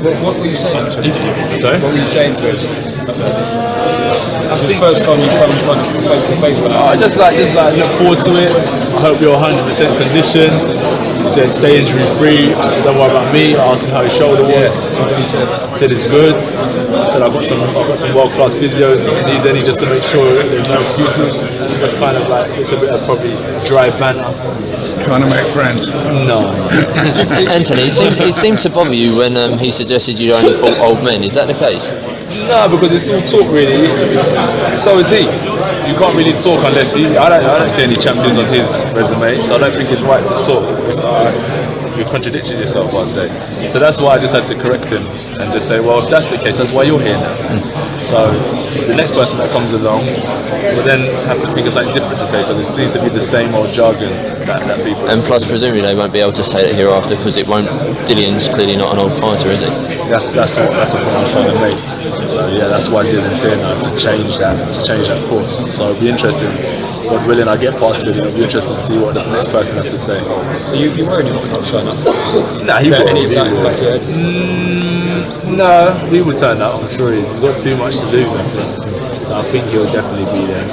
What were you saying to him? Sorry? What were you saying to him? That's the first time you come in front of face to face with him. I just like look forward to it. I hope you're 100% conditioned. He said stay injury free. Don't worry about me. I asked him how his shoulder was. He said it's good. I said I've got some world class physios. If he needs any, just to make sure there's no excuses. Just kind of like it's a bit of probably dry banter. Trying to make friends. No. Anthony, it seemed to bother you when he suggested you only fought old men. Is that the case? No, because it's all talk really. So is he. You can't really talk unless he. I don't see any champions on his resume, so I don't think it's right to talk. You're contradicting yourself, I'd say. So that's why I just had to correct him and just say, well, if that's the case, that's why you're here now. So the next person that comes along will then have to think of something different to say, because it needs to be the same old jargon that people. And plus, presumably, they won't be able to say that hereafter because it won't. Dillian's clearly not an old fighter, is he? That's the point I was trying to make. So yeah, that's why Dillian's here now, to change that course. So it'll be interesting. God willing, I get past it. It'll be interesting to see what the next person has to say. You worried about not showing up? Nah, he will. No, he will turn up. I'm sure he's got too much to do. So I think he'll definitely be there.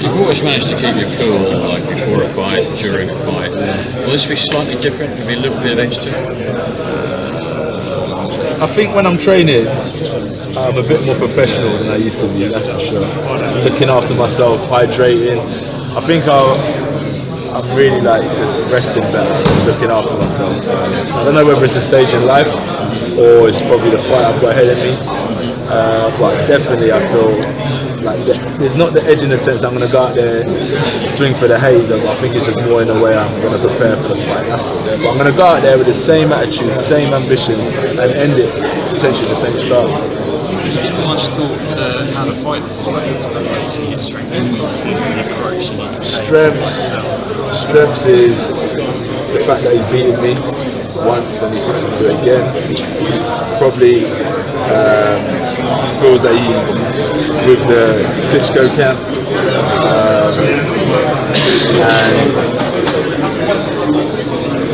You've always managed to keep your cool, like before a fight, during a fight. Will this be slightly different? Will be a little bit of edge to it? I think when I'm training, I'm a bit more professional than I used to be, that's for sure. Looking after myself, hydrating. I think I'm really like just resting better, looking after myself. I don't know whether it's a stage in life or it's probably the fight I've got ahead of me. But definitely I feel like there's not the edge in the sense I'm going to go out there, swing for the haze. I think it's just more in a way I'm going to prepare for the fight. That's all. But I'm going to go out there with the same attitude, same ambition, and end it potentially the same style. You didn't much thought to how to fight before see his strength and weaknesses and the approach you need to take. Strengths is the fact that he's beaten me once and he thinks he can do it again. Probably feels that he's with the Klitschko camp, and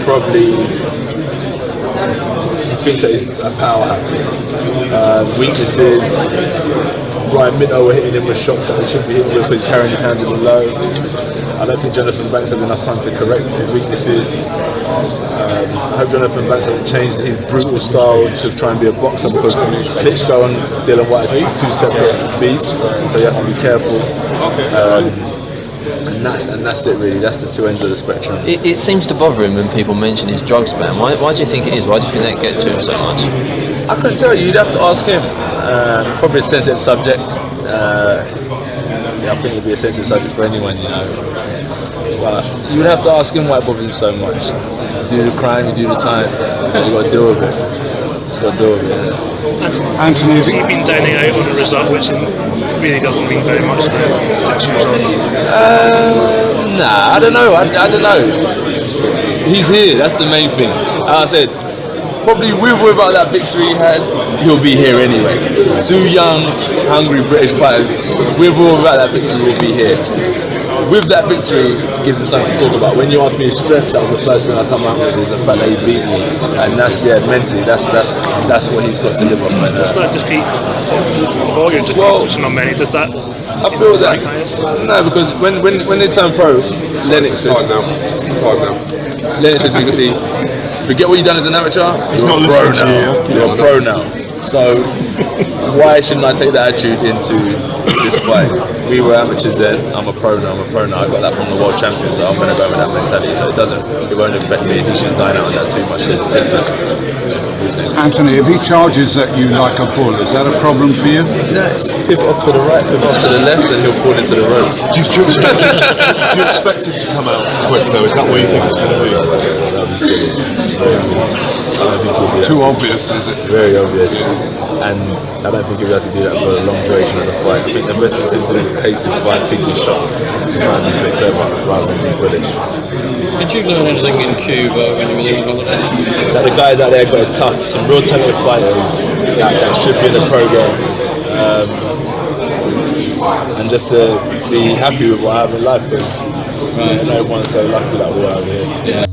probably he thinks that he's a powerhouse. Weaknesses, Ryan Minto were hitting him with shots that he shouldn't be hitting with because he's carrying his hands in the low. I don't think Jonathan Banks had enough time to correct his weaknesses. I hope Jonathan Banks hasn't changed his brutal style to try and be a boxer, because Klitschko and Dillian Whyte are two separate beasts, so you have to be careful. And that's it really, that's the two ends of the spectrum. It seems to bother him when people mention his drugs ban. Why do you think it is? Why do you think that gets to him so much? I couldn't tell you, you'd have to ask him. Probably a sensitive subject. I think it'd be a sensitive subject for anyone, you know. But you would have to ask him why it bothers him so much. You do the crime, you do the time, you got to deal with it. Just got to deal with it. Yeah. Anthony, You've been donating out on a result which really doesn't mean very much to him. 6 years on. Nah, I don't know. I don't know. He's here. That's the main thing. As I said, probably with or without that victory he had, he'll be here anyway. Two young, hungry British fighters, with or without that victory, will be here. With that victory, it gives us something to talk about. When you ask me his strengths, that was the first thing I come out with, is the fact that he beat me, and that's mentally, that's what he's got to live on right now. Does that defeat volume defeats, which are not many? Does that? I feel that no, because when they turn pro, Lennox says, forget what you've done as an amateur. You're a pro now. You're a pro now. So why shouldn't I take that attitude into this fight? We were amateurs then. I'm a pro now. I got that from the world champion, so I'm going to go with that mentality. So it won't affect me, and he shouldn't dine out on that too much. It's different. Anthony, if he charges at you like a bull, is that a problem for you? No, it's pivot off to the right, pivot off to the left, and he'll fall into the ropes. Do you expect it to come out quick though? Is that what you think it's going to be? That'll be silly. Very silly. I don't think it'll be too obvious, is it? Very obvious. And I don't think he'll be able to do that for a long duration of the fight. I think the best thing to do is pace his fight, pick his shots, and try and be a bit clever rather than be bullish. Did you learn anything in Cuba when you were there on holiday? That the guys out there got it tough, some real talented fighters that should be in the program. And just to be happy with what I have in life. And everyone's so lucky that we're out here.